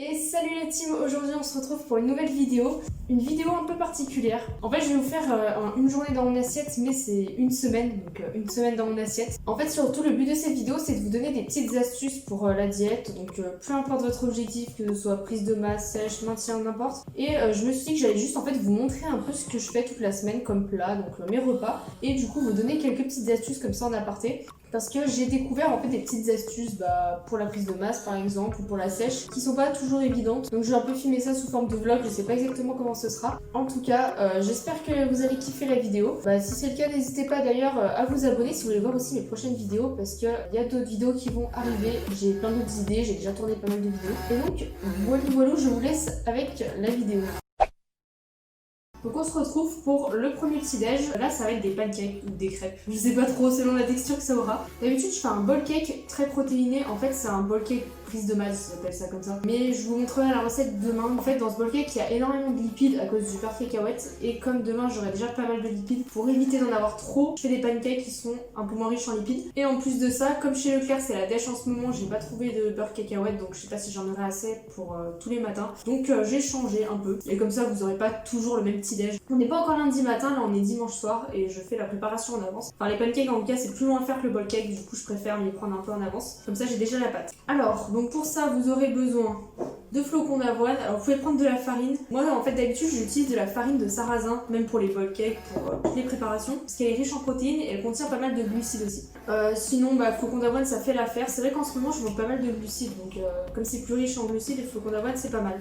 Et salut la team, aujourd'hui on se retrouve pour une nouvelle vidéo. Une vidéo un peu particulière. En fait je vais vous faire une journée dans mon assiette, mais c'est une semaine, donc une semaine dans mon assiette. En fait surtout le but de cette vidéo c'est de vous donner des petites astuces pour la diète. Donc peu importe votre objectif, que ce soit prise de masse, sèche, maintien, n'importe. Et je me suis dit que j'allais juste en fait vous montrer un peu ce que je fais toute la semaine comme plat, donc mes repas. Et du coup vous donner quelques petites astuces comme ça en aparté. Parce que j'ai découvert en fait des petites astuces pour la prise de masse par exemple ou pour la sèche qui sont pas toujours évidentes. Donc je vais un peu filmer ça sous forme de vlog, je sais pas exactement comment ce sera. En tout cas, j'espère que vous allez kiffer la vidéo. Si c'est le cas, n'hésitez pas d'ailleurs à vous abonner si vous voulez voir aussi mes prochaines vidéos parce qu'il y a d'autres vidéos qui vont arriver. J'ai plein d'autres idées, j'ai déjà tourné pas mal de vidéos. Et donc voilà, je vous laisse avec la vidéo. Donc on se retrouve pour le premier petit-déj. Là ça va être des pancakes ou des crêpes. Je sais pas trop selon la texture que ça aura. D'habitude je fais un bowl cake très protéiné. En fait c'est un bowl cake prise de masse, j'appelle ça comme ça. Mais je vous montrerai la recette demain. En fait dans ce bowl cake il y a énormément de lipides à cause du beurre de cacahuète. Et comme demain j'aurai déjà pas mal de lipides, pour éviter d'en avoir trop, je fais des pancakes qui sont un peu moins riches en lipides. Et en plus de ça, comme chez Leclerc c'est la dèche en ce moment, j'ai pas trouvé de beurre cacahuète. Donc je sais pas si j'en aurai assez pour tous les matins. Donc j'ai changé un peu. Et comme ça vous aurez pas toujours le même petit déj. On n'est pas encore lundi matin, là on est dimanche soir et je fais la préparation en avance. Enfin les pancakes en tout cas c'est plus loin à faire que le bowl cake, du coup je préfère m'y prendre un peu en avance. Comme ça j'ai déjà la pâte. Alors donc pour ça vous aurez besoin de flocons d'avoine. Alors vous pouvez prendre de la farine. Moi en fait d'habitude j'utilise de la farine de sarrasin, même pour les bowl cakes, pour toutes les préparations. Parce qu'elle est riche en protéines et elle contient pas mal de glucides aussi. Sinon flocons d'avoine ça fait l'affaire. C'est vrai qu'en ce moment je mange pas mal de glucides, donc comme c'est plus riche en glucides, les flocons d'avoine c'est pas mal.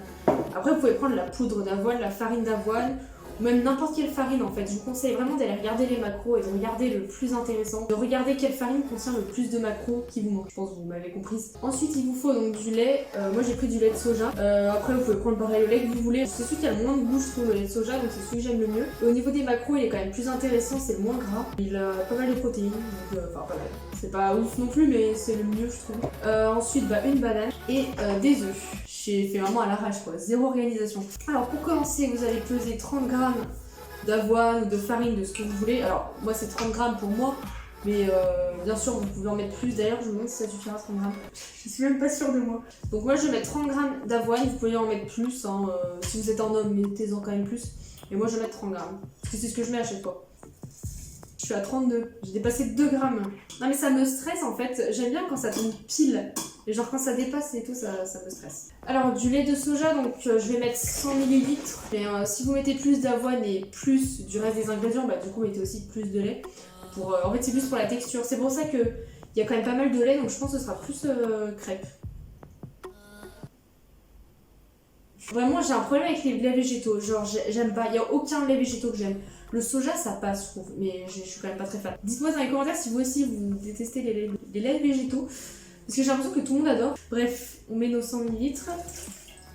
Après vous pouvez prendre la poudre d'avoine, la farine d'avoine, ou même n'importe quelle farine en fait. Je vous conseille vraiment d'aller regarder les macros et de regarder le plus intéressant, de regarder quelle farine contient le plus de macros qui vous manque. Je pense que vous m'avez comprise. Ensuite il vous faut donc du lait. Moi j'ai pris du lait de soja. Après vous pouvez prendre pareil le lait que vous voulez. C'est celui qui a le moins de goût je trouve, le lait de soja, donc c'est celui que j'aime le mieux. Et au niveau des macros il est quand même plus intéressant, c'est le moins gras. Il a pas mal de protéines, donc enfin pas mal. C'est pas ouf non plus mais c'est le mieux je trouve. Ensuite une banane et des œufs. J'ai fait vraiment à l'arrache quoi, zéro organisation. Alors pour commencer vous allez peser 30 grammes d'avoine ou de farine, de ce que vous voulez. Alors moi c'est 30 grammes pour moi, mais bien sûr vous pouvez en mettre plus. D'ailleurs je vous demande si ça suffira 30 grammes. Je suis même pas sûre de moi. Donc moi je vais mettre 30 grammes d'avoine, vous pouvez en mettre plus. Si vous êtes un homme mettez-en quand même plus. Et moi je vais mettre 30 grammes. Parce que c'est ce que je mets à chaque fois. Je suis à 32, j'ai dépassé 2 grammes. Non mais ça me stresse en fait, j'aime bien quand ça tombe pile. Et genre quand ça dépasse et tout, ça me stresse. Alors du lait de soja, donc je vais mettre 100 ml. Mais si vous mettez plus d'avoine et plus du reste des ingrédients, du coup mettez aussi plus de lait. En fait c'est plus pour la texture. C'est pour ça qu'il y a quand même pas mal de lait, donc je pense que ce sera plus crêpe. Vraiment j'ai un problème avec les laits végétaux, genre j'aime pas, il n'y a aucun lait végétaux que j'aime. Le soja ça passe je trouve, mais je suis quand même pas très fan. Dites-moi dans les commentaires si vous aussi vous détestez les laits végétaux. Parce que j'ai l'impression que tout le monde adore. Bref, on met nos 100 ml.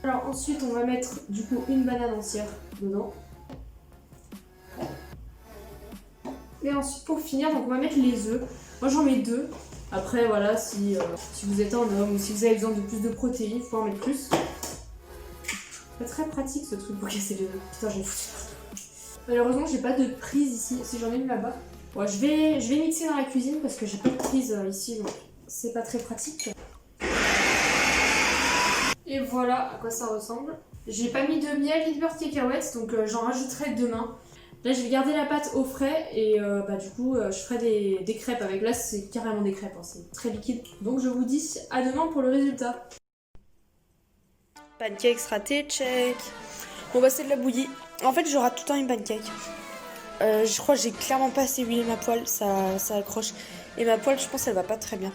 Alors ensuite on va mettre du coup une banane entière dedans. Et ensuite pour finir, donc on va mettre les œufs. Moi j'en mets 2. Après voilà, si vous êtes un homme ou si vous avez besoin de plus de protéines, il faut en mettre plus. C'est très pratique ce truc pour casser les œufs. Putain j'ai foutu partout. Malheureusement j'ai pas de prise ici, si j'en ai une là-bas. Bon, je vais mixer dans la cuisine parce que j'ai pas de prise ici, donc c'est pas très pratique. Et voilà à quoi ça ressemble. J'ai pas mis de miel ni de beurre de cacahuètes, donc j'en rajouterai demain. Là je vais garder la pâte au frais et du coup je ferai des crêpes avec. Là c'est carrément des crêpes, c'est très liquide. Donc je vous dis à demain pour le résultat. Pancakes ratés, check. Bon c'est de la bouillie. En fait je rate tout le temps une pancake. Je crois que j'ai clairement pas assez huilé ma poêle, ça accroche. Et ma poêle je pense elle va pas très bien.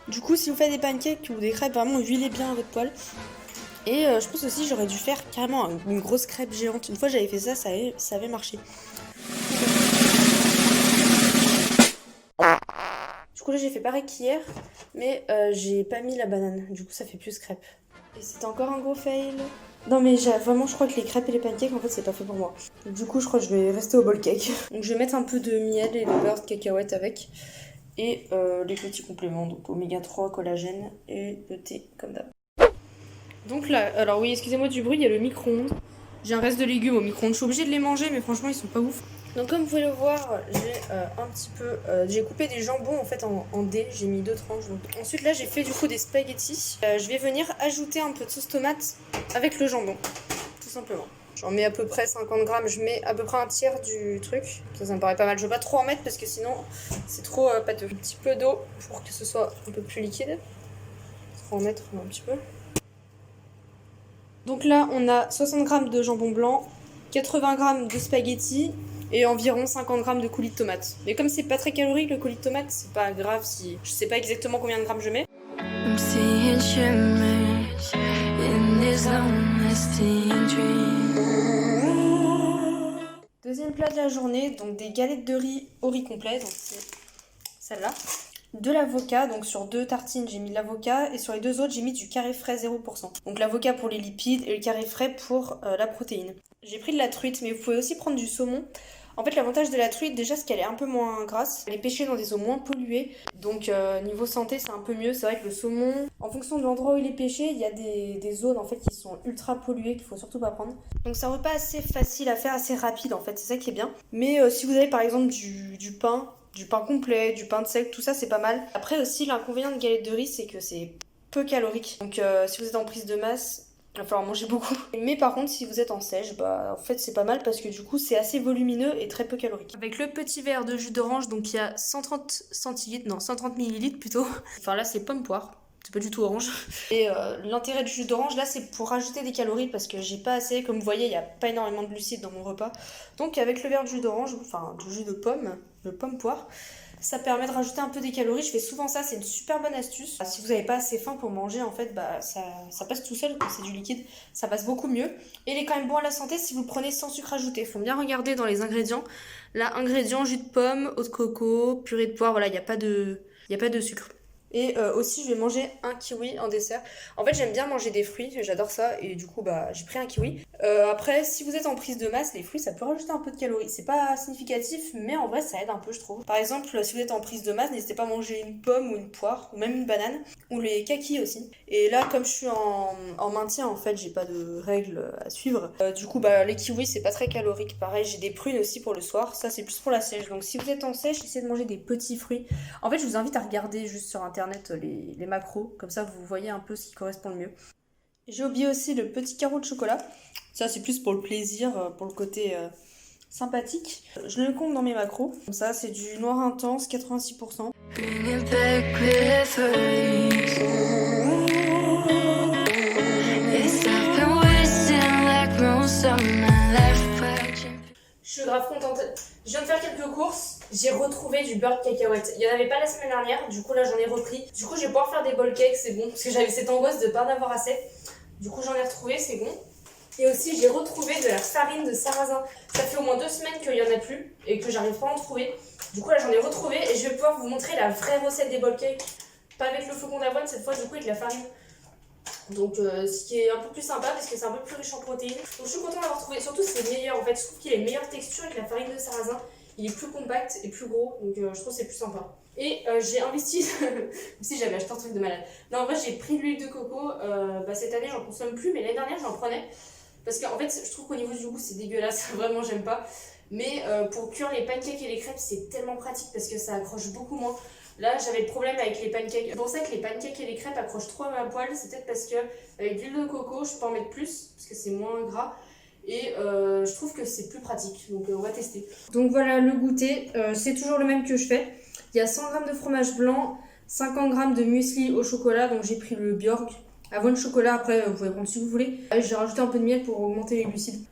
Du coup si vous faites des pancakes ou des crêpes, vraiment huilez bien votre poêle. Et je pense aussi j'aurais dû faire carrément une grosse crêpe géante. Une fois j'avais fait ça, ça avait marché. Du coup là j'ai fait pareil qu'hier, mais j'ai pas mis la banane. Du coup ça fait plus crêpe. Et c'est encore un gros fail. Non mais vraiment je crois que les crêpes et les pancakes en fait c'est pas fait pour moi. Du coup je crois que je vais rester au bowl cake. Donc je vais mettre un peu de miel et de beurre de cacahuète avec. Et les petits compléments, donc oméga 3, collagène et le thé comme d'hab. Donc là, alors oui excusez-moi du bruit, il y a le micro-ondes. J'ai un reste de légumes au micro-ondes, je suis obligée de les manger mais franchement ils sont pas ouf. Donc comme vous pouvez le voir, j'ai coupé des jambons en fait en dés, j'ai mis 2 tranches. Donc. Ensuite là j'ai fait du coup des spaghettis. Je vais venir ajouter un peu de sauce tomate avec le jambon, tout simplement. J'en mets à peu près 50 grammes, je mets à peu près un tiers du truc. Ça me paraît pas mal, je veux pas trop en mettre parce que sinon c'est trop pâteux. Un petit peu d'eau pour que ce soit un peu plus liquide. Je vais en mettre un petit peu. Donc là on a 60 grammes de jambon blanc, 80 grammes de spaghettis et environ 50 grammes de coulis de tomate. Mais comme c'est pas très calorique le coulis de tomate, c'est pas grave si je sais pas exactement combien de grammes je mets. Deuxième plat de la journée, donc des galettes de riz au riz complet, donc c'est celle-là. De l'avocat, donc sur 2 tartines j'ai mis de l'avocat et sur les 2 autres j'ai mis du carré frais 0%. Donc l'avocat pour les lipides et le carré frais pour la protéine. J'ai pris de la truite mais vous pouvez aussi prendre du saumon. En fait l'avantage de la truite déjà c'est qu'elle est un peu moins grasse, elle est pêchée dans des eaux moins polluées, donc niveau santé c'est un peu mieux. C'est vrai que le saumon, en fonction de l'endroit où il est pêché, il y a des zones en fait qui sont ultra polluées qu'il faut surtout pas prendre. Donc c'est un repas assez facile à faire, assez rapide en fait, c'est ça qui est bien. Mais si vous avez par exemple du pain complet, du pain de sel, tout ça c'est pas mal. Après aussi l'inconvénient de galette de riz c'est que c'est peu calorique. Donc si vous êtes en prise de masse, il va falloir manger beaucoup. Mais par contre si vous êtes en sèche, bah en fait c'est pas mal parce que du coup c'est assez volumineux et très peu calorique. Avec le petit verre de jus d'orange, donc il y a 130 centilitres, non 130 millilitres plutôt. Enfin là c'est pomme poire. C'est pas du tout orange. Et l'intérêt du jus d'orange là c'est pour rajouter des calories parce que j'ai pas assez, comme vous voyez il n'y a pas énormément de glucides dans mon repas. Donc avec le verre de jus d'orange, enfin du jus de pomme poire, ça permet de rajouter un peu des calories. Je fais souvent ça, c'est une super bonne astuce. Si vous n'avez pas assez faim pour manger en fait, bah ça passe tout seul quand c'est du liquide, ça passe beaucoup mieux. Et il est quand même bon à la santé si vous le prenez sans sucre ajouté. Faut bien regarder dans les ingrédients. Là, ingrédients, jus de pomme, eau de coco, purée de poire, voilà, il n'y a pas de sucre. Et aussi je vais manger un kiwi en dessert. En fait j'aime bien manger des fruits, j'adore ça et du coup bah j'ai pris un kiwi. Après si vous êtes en prise de masse, les fruits ça peut rajouter un peu de calories. C'est pas significatif mais en vrai ça aide un peu je trouve. Par exemple si vous êtes en prise de masse, n'hésitez pas à manger une pomme ou une poire ou même une banane ou les kakis aussi. Et là comme je suis en maintien en fait j'ai pas de règles à suivre. Du coup bah les kiwis c'est pas très calorique. Pareil j'ai des prunes aussi pour le soir, ça c'est plus pour la sèche. Donc si vous êtes en sèche, essayez de manger des petits fruits. En fait je vous invite à regarder juste sur internet les macros, comme ça vous voyez un peu ce qui correspond le mieux. J'ai oublié aussi le petit carreau de chocolat, ça c'est plus pour le plaisir, pour le côté sympathique. Je le compte dans mes macros, comme ça c'est du noir intense 86%. Je suis grave contente. Je viens de faire quelques courses. J'ai retrouvé du beurre de cacahuète. Il n'y en avait pas la semaine dernière. Du coup, là, j'en ai repris. Du coup, je vais pouvoir faire des bowl cakes. C'est bon. Parce que j'avais cette angoisse de ne pas en avoir assez. Du coup, j'en ai retrouvé. C'est bon. Et aussi, j'ai retrouvé de la farine de sarrasin. Ça fait au moins 2 semaines qu'il n'y en a plus. Et que j'arrive pas à en trouver. Du coup, là, j'en ai retrouvé. Et je vais pouvoir vous montrer la vraie recette des bowl cakes. Pas avec le flocon d'avoine cette fois, du coup, avec la farine. Donc ce qui est un peu plus sympa parce que c'est un peu plus riche en protéines. Donc je suis contente d'avoir trouvé, surtout c'est meilleur en fait, je trouve qu'il a une meilleure texture avec la farine de sarrasin. Il est plus compact et plus gros, donc je trouve que c'est plus sympa. Et j'ai investi, si j'avais acheté un truc de malade. Non en vrai j'ai pris de l'huile de coco, cette année j'en consomme plus mais l'année dernière j'en prenais. Parce qu'en fait je trouve qu'au niveau du goût c'est dégueulasse, vraiment j'aime pas. Mais pour cuire les pancakes et les crêpes c'est tellement pratique parce que ça accroche beaucoup moins. Là, j'avais le problème avec les pancakes. C'est pour ça que les pancakes et les crêpes accrochent trop à ma poêle. C'est peut-être parce que avec l'huile de coco, je peux en mettre plus parce que c'est moins gras. Et je trouve que c'est plus pratique. Donc on va tester. Donc voilà le goûter. C'est toujours le même que je fais. Il y a 100 g de fromage blanc, 50 g de muesli au chocolat. Donc j'ai pris le Bjorg. Avoine chocolat, après vous pouvez prendre si vous voulez. J'ai rajouté un peu de miel pour augmenter les glucides.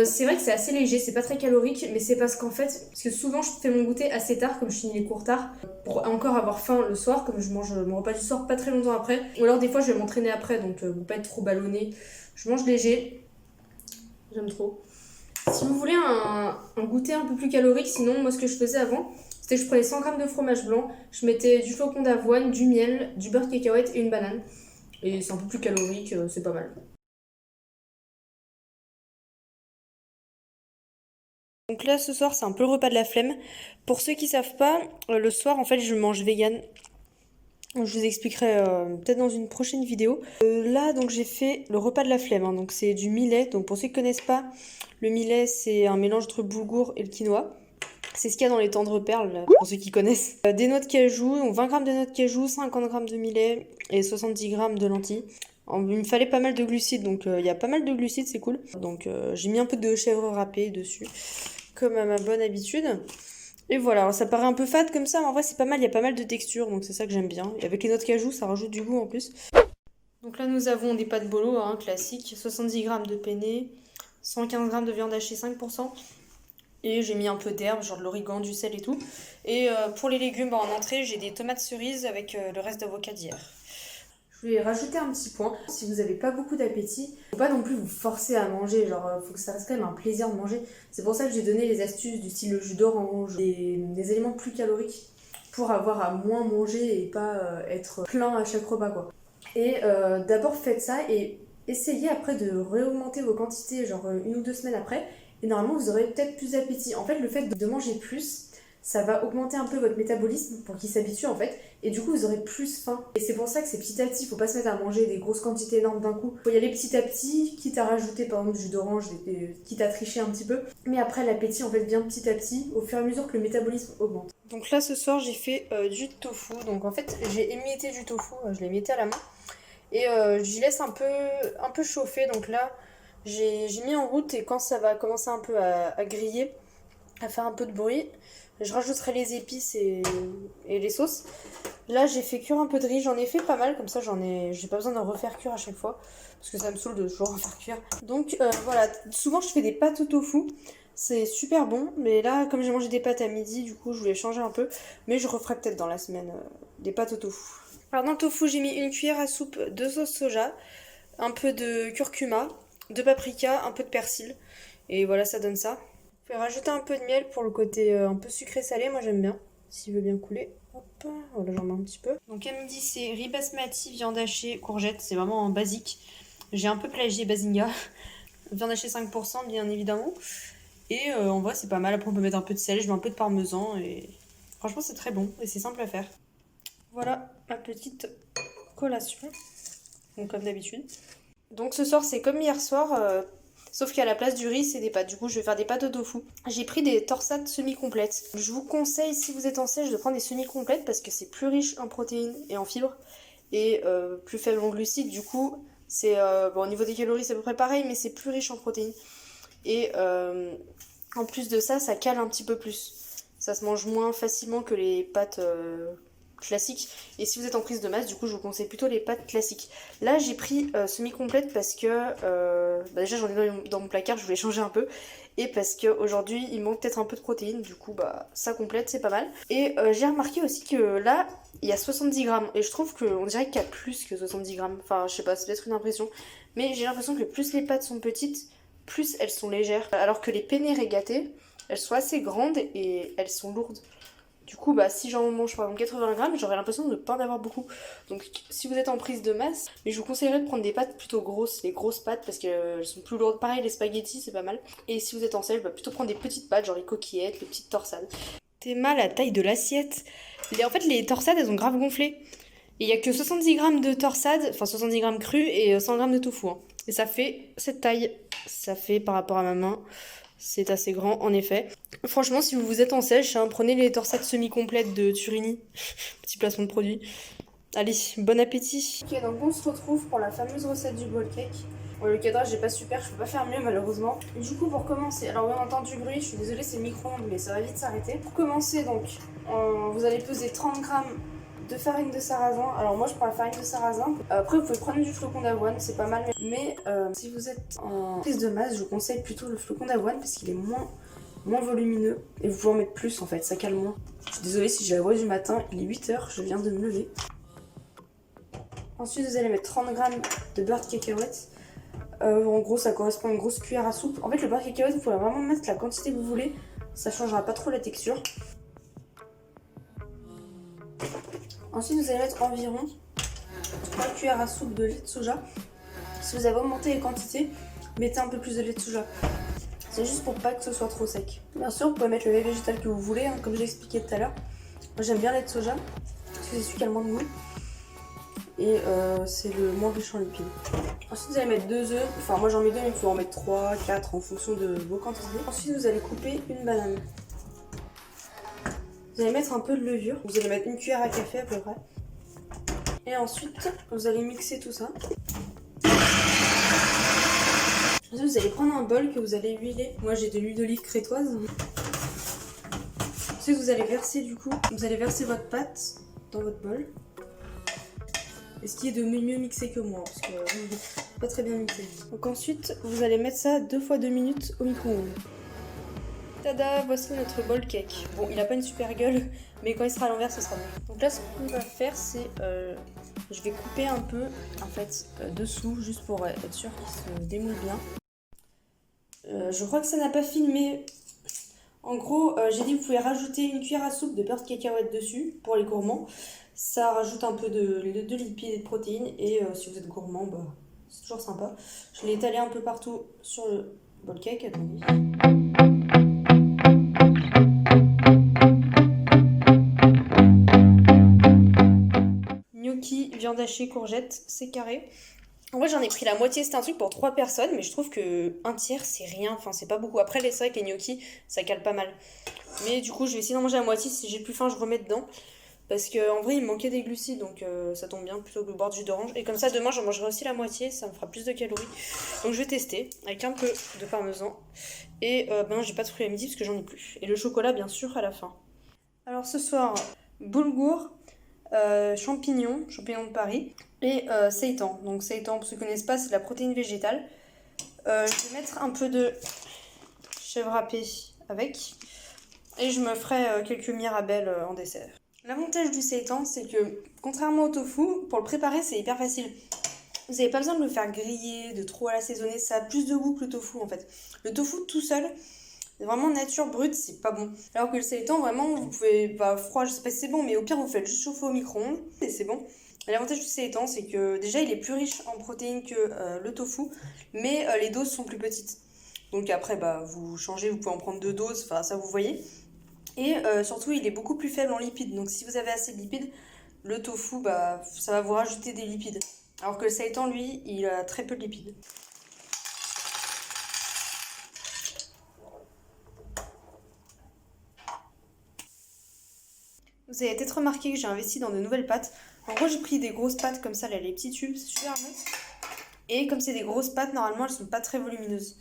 C'est vrai que c'est assez léger, c'est pas très calorique, mais c'est parce qu'en fait, parce que souvent je fais mon goûter assez tard, comme je finis les cours tard, pour encore avoir faim le soir, comme je mange mon repas du soir pas très longtemps après, ou alors des fois je vais m'entraîner après, donc pour pas être trop ballonné, je mange léger, j'aime trop. Si vous voulez un goûter un peu plus calorique, sinon moi ce que je faisais avant, c'était que je prenais 100 g de fromage blanc, je mettais du flocon d'avoine, du miel, du beurre de cacahuète et une banane, et c'est un peu plus calorique, c'est pas mal. Donc là ce soir c'est un peu le repas de la flemme. Pour ceux qui savent pas, le soir en fait je mange vegan. Je vous expliquerai peut-être dans une prochaine vidéo. Là donc j'ai fait le repas de la flemme, hein. Donc c'est du millet. Donc pour ceux qui connaissent pas, le millet c'est un mélange entre le boulgour et le quinoa. C'est ce qu'il y a dans les tendres perles, là, pour ceux qui connaissent. Des noix de cajou, donc 20 g de noix de cajou, 50 g de millet et 70 g de lentilles. Il me fallait pas mal de glucides, donc il y a pas mal de glucides, c'est cool. Donc j'ai mis un peu de chèvre râpé dessus, comme à ma bonne habitude. Et voilà, alors, ça paraît un peu fade comme ça, mais en vrai c'est pas mal, il y a pas mal de texture, donc c'est ça que j'aime bien. Et avec les noix de cajou, ça rajoute du goût en plus. Donc là nous avons des pâtes bolo, hein, classiques, 70 g de penne, 115 g de viande hachée 5%. Et j'ai mis un peu d'herbe, genre de l'origan, du sel et tout. Et pour les légumes, en entrée, j'ai des tomates cerises avec le reste d'avocat d'hier. Je voulais rajouter un petit point. Si vous n'avez pas beaucoup d'appétit, faut pas non plus vous forcer à manger. Genre, faut que ça reste quand même un plaisir de manger. C'est pour ça que j'ai donné les astuces du style le jus d'orange, des éléments plus caloriques pour avoir à moins manger et pas être plein à chaque repas, quoi. Et d'abord faites ça et essayez après de réaugmenter vos quantités, genre 1 ou 2 semaines après. Et normalement, vous aurez peut-être plus d'appétit. En fait, le fait de manger plus, ça va augmenter un peu votre métabolisme pour qu'il s'habitue en fait. Et du coup, vous aurez plus faim. Et c'est pour ça que c'est petit à petit. Il faut pas se mettre à manger des grosses quantités énormes d'un coup. Il faut y aller petit à petit, quitte à rajouter par exemple du jus d'orange, quitte à tricher un petit peu. Mais après, l'appétit en fait vient petit à petit au fur et à mesure que le métabolisme augmente. Donc là, ce soir, j'ai fait du tofu. Donc en fait, j'ai émietté du tofu. Je l'ai émietté à la main. Et j'y laisse un peu chauffer. Donc là, j'ai mis en route et quand ça va commencer un peu à griller, à faire un peu de bruit, je rajouterai les épices et les sauces. Là, j'ai fait cuire un peu de riz, j'en ai fait pas mal, comme ça j'ai pas besoin de refaire cuire à chaque fois, parce que ça me saoule de toujours refaire cuire. Donc voilà, souvent je fais des pâtes au tofu, c'est super bon, mais là, comme j'ai mangé des pâtes à midi, du coup je voulais changer un peu, mais je referai peut-être dans la semaine des pâtes au tofu. Alors dans le tofu, j'ai mis 1 cuillère à soupe de sauce soja, un peu de curcuma, de paprika, un peu de persil. Et voilà, ça donne ça. Vous pouvez rajouter un peu de miel pour le côté un peu sucré-salé. Moi, j'aime bien. S'il veut bien couler. Hop, voilà, j'en mets un petit peu. Donc à midi, c'est riz basmati, viande hachée, courgettes. C'est vraiment basique. J'ai un peu plagié Bazinga. Viande hachée 5%, bien évidemment. Et en vrai, c'est pas mal. Après, on peut mettre un peu de sel. Je mets un peu de parmesan. Et franchement, c'est très bon. Et c'est simple à faire. Voilà ma petite collation. Donc comme d'habitude. Donc ce soir c'est comme hier soir, sauf qu'à la place du riz c'est des pâtes. Du coup je vais faire des pâtes au tofu. J'ai pris des torsades semi-complètes. Je vous conseille si vous êtes en sèche de prendre des semi-complètes parce que c'est plus riche en protéines et en fibres et plus faible en glucides. Du coup c'est bon, au niveau des calories c'est à peu près pareil mais c'est plus riche en protéines. Et en plus de ça, ça cale un petit peu plus. Ça se mange moins facilement que les pâtes classiques. Et si vous êtes en prise de masse, du coup je vous conseille plutôt les pâtes classiques. Là j'ai pris semi-complète parce que déjà j'en ai dans mon placard, je voulais changer un peu. Et parce qu'aujourd'hui il manque peut-être un peu de protéines, du coup ça complète, c'est pas mal. Et j'ai remarqué aussi que là il y a 70 grammes. Et je trouve qu'on dirait qu'il y a plus que 70 grammes. Enfin je sais pas, c'est peut-être une impression. Mais j'ai l'impression que plus les pâtes sont petites, plus elles sont légères. Alors que les penne regatées, elles sont assez grandes et elles sont lourdes. Du coup, si j'en mange par exemple 80 grammes, j'aurais l'impression de ne pas en avoir beaucoup. Donc si vous êtes en prise de masse, mais je vous conseillerais de prendre des pâtes plutôt grosses, les grosses pâtes parce qu'elles sont plus lourdes. Pareil, les spaghettis, c'est pas mal. Et si vous êtes en sèche, plutôt prendre des petites pâtes, genre les coquillettes, les petites torsades. T'es mal la taille de l'assiette. En fait, les torsades, elles ont grave gonflé. Et il y a que 70 grammes de torsade, enfin 70 grammes crus et 100 grammes de tofu. Hein. Et ça fait cette taille. Ça fait par rapport à ma main. C'est assez grand en effet. Franchement, si vous êtes en sèche, prenez les torsades semi-complètes de Turini. Petit placement de produit. Allez, bon appétit. Ok, donc on se retrouve pour la fameuse recette du bowl cake. Bon, le cadrage n'est pas super, je peux pas faire mieux malheureusement. Du coup, pour commencer, alors oui, on entend du bruit, je suis désolée, c'est le micro-ondes, mais ça va vite s'arrêter. Pour commencer, donc, vous allez peser 30 grammes de farine de sarrasin. Alors moi je prends la farine de sarrasin. Après vous pouvez prendre du flocon d'avoine, c'est pas mal. Mais si vous êtes en prise de masse, je vous conseille plutôt le flocon d'avoine parce qu'il est moins volumineux. Et vous pouvez en mettre plus en fait, ça cale moins. Je suis désolée si j'ai la voix du matin, il est 8h, je viens de me lever. Ensuite vous allez mettre 30 grammes de beurre de cacahuète. En gros ça correspond à une grosse cuillère à soupe. En fait le beurre de cacahuète vous pouvez vraiment mettre la quantité que vous voulez. Ça changera pas trop la texture. Ensuite, vous allez mettre environ 3 cuillères à soupe de lait de soja. Si vous avez augmenté les quantités, mettez un peu plus de lait de soja. C'est juste pour pas que ce soit trop sec. Bien sûr, vous pouvez mettre le lait végétal que vous voulez, comme je l'ai expliqué tout à l'heure. Moi, j'aime bien le lait de soja, parce que c'est celui qui a le moins de goût. Et c'est le moins riche en lipides. Ensuite, vous allez mettre 2 œufs. Enfin, moi j'en mets 2, mais il faut en mettre 3, 4 en fonction de vos quantités. Ensuite, vous allez couper une banane. Vous allez mettre un peu de levure. Vous allez mettre une cuillère à café à peu près. Et ensuite, vous allez mixer tout ça. Ensuite, vous allez prendre un bol que vous allez huiler. Moi, j'ai de l'huile d'olive crétoise. Ensuite, vous allez verser votre pâte dans votre bol. Essayez de mieux mixer que moi, parce que pas très bien mixé. Donc ensuite, vous allez mettre ça 2 fois 2 minutes au micro-ondes. Tada, voici notre bowl cake. Bon, il a pas une super gueule, mais quand il sera à l'envers, ce sera mieux. Donc là, ce qu'on va faire, c'est... je vais couper un peu, en fait, dessous, juste pour être sûr qu'il se démoule bien. Je crois que ça n'a pas filmé. En gros, j'ai dit que vous pouvez rajouter une cuillère à soupe de beurre de cacahuète dessus, pour les gourmands. Ça rajoute un peu de lipides et de protéines, et si vous êtes gourmand, bah, c'est toujours sympa. Je l'ai étalé un peu partout sur le bowl cake, attendez. Gnocchi, viande hachée, courgettes, c'est carré. En vrai, j'en ai pris la moitié, c'était un truc pour 3 personnes, mais je trouve que un tiers, c'est rien, enfin, c'est pas beaucoup. Après, c'est vrai que les gnocchis, ça cale pas mal. Mais du coup, je vais essayer d'en manger la moitié, si j'ai plus faim, je remets dedans. Parce qu'en vrai, il me manquait des glucides, donc ça tombe bien, plutôt que boire du jus d'orange. Et comme ça, demain, j'en mangerai aussi la moitié, ça me fera plus de calories. Donc je vais tester, avec un peu de parmesan. Et j'ai pas de fruits à midi, parce que j'en ai plus. Et le chocolat, bien sûr, à la fin. Alors ce soir, boulgour, champignons de Paris, et seitan. Donc seitan, pour ceux qui ne connaissent pas, c'est de la protéine végétale. Je vais mettre un peu de chèvre râpée avec. Et je me ferai quelques mirabelles en dessert. L'avantage du seitan, c'est que, contrairement au tofu, pour le préparer, c'est hyper facile. Vous n'avez pas besoin de le faire griller, de trop l'assaisonner, ça a plus de goût que le tofu en fait. Le tofu tout seul, vraiment nature brute, c'est pas bon. Alors que le seitan, vraiment, vous pouvez, froid, je sais pas si c'est bon, mais au pire, vous faites juste chauffer au micro-ondes et c'est bon. Et l'avantage du seitan, c'est que déjà, il est plus riche en protéines que le tofu, mais les doses sont plus petites. Donc après, vous changez, vous pouvez en prendre 2 doses, enfin ça vous voyez. Et surtout, il est beaucoup plus faible en lipides. Donc si vous avez assez de lipides, le tofu, ça va vous rajouter des lipides. Alors que le seitan, lui, il a très peu de lipides. Vous avez peut-être remarqué que j'ai investi dans de nouvelles pâtes. En gros, j'ai pris des grosses pâtes comme ça, là, les petits tubes, c'est super bon. Et comme c'est des grosses pâtes, normalement, elles sont pas très volumineuses.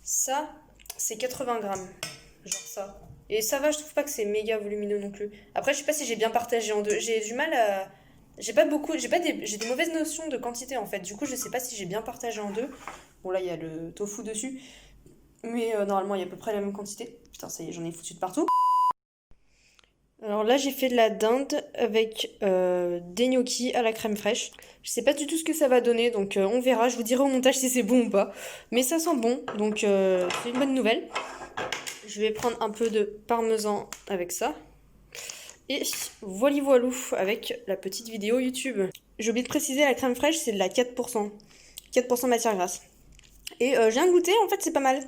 Ça, c'est 80 grammes. Genre ça. Et ça va, je trouve pas que c'est méga volumineux non plus. Après, je sais pas si j'ai bien partagé en deux. J'ai du mal à... J'ai des mauvaises notions de quantité en fait. Du coup, je sais pas si j'ai bien partagé en deux. Bon, là, il y a le tofu dessus. Mais normalement, il y a à peu près la même quantité. Putain, ça y est, j'en ai foutu de partout. Alors là, j'ai fait de la dinde avec des gnocchis à la crème fraîche. Je sais pas du tout ce que ça va donner, donc on verra. Je vous dirai au montage si c'est bon ou pas. Mais ça sent bon, donc c'est une bonne nouvelle. Je vais prendre un peu de parmesan avec ça. Et voilou avec la petite vidéo YouTube. J'ai oublié de préciser, la crème fraîche, c'est de la 4%. 4% matière grasse. Et j'ai un goûter, en fait, c'est pas mal.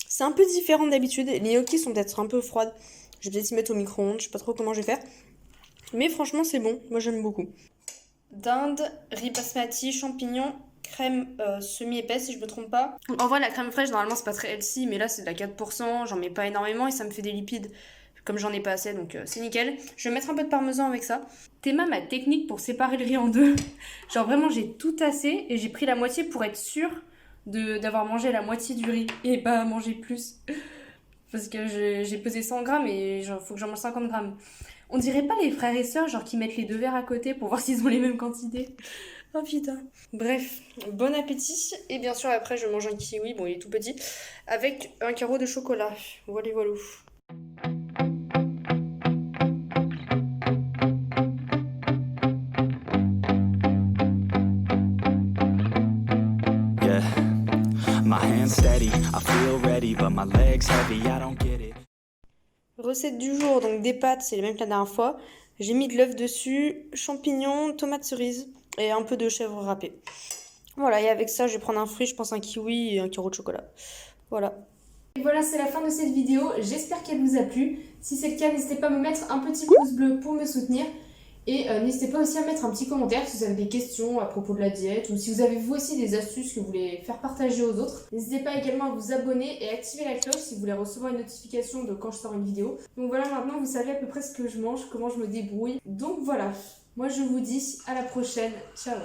C'est un peu différent d'habitude. Les gnocchis sont peut-être un peu froides. Je vais peut-être y mettre au micro-ondes, je sais pas trop comment je vais faire. Mais franchement, c'est bon. Moi, j'aime beaucoup. Dinde, riz basmati, champignons, crème semi-épaisse, si je me trompe pas. En vrai, la crème fraîche, normalement, c'est pas très healthy, mais là, c'est de la 4%. J'en mets pas énormément et ça me fait des lipides. Comme j'en ai pas assez, donc c'est nickel. Je vais mettre un peu de parmesan avec ça. Théma, ma technique pour séparer le riz en deux. Genre vraiment, j'ai tout tassé et j'ai pris la moitié pour être sûre d'avoir mangé la moitié du riz et pas manger plus. Parce que j'ai pesé 100 grammes et il faut que j'en mange 50 grammes. On dirait pas les frères et sœurs, genre qui mettent les 2 verres à côté pour voir s'ils ont les mêmes quantités. Oh putain. Bref, bon appétit. Et bien sûr, après, je mange un kiwi, bon, il est tout petit, avec un carreau de chocolat. Voilà, voilà. Recette du jour, donc des pâtes, c'est les mêmes que la dernière fois. J'ai mis de l'œuf dessus, champignons, tomates cerises et un peu de chèvre râpée. Voilà, et avec ça, je vais prendre un fruit, je pense un kiwi et un carreau de chocolat. Voilà. Et voilà, c'est la fin de cette vidéo. J'espère qu'elle vous a plu. Si c'est le cas, n'hésitez pas à me mettre un petit pouce bleu pour me soutenir. Et n'hésitez pas aussi à mettre un petit commentaire si vous avez des questions à propos de la diète ou si vous avez vous aussi des astuces que vous voulez faire partager aux autres. N'hésitez pas également à vous abonner et activer la cloche si vous voulez recevoir une notification de quand je sors une vidéo. Donc voilà, maintenant vous savez à peu près ce que je mange, comment je me débrouille. Donc voilà, moi je vous dis à la prochaine. Ciao.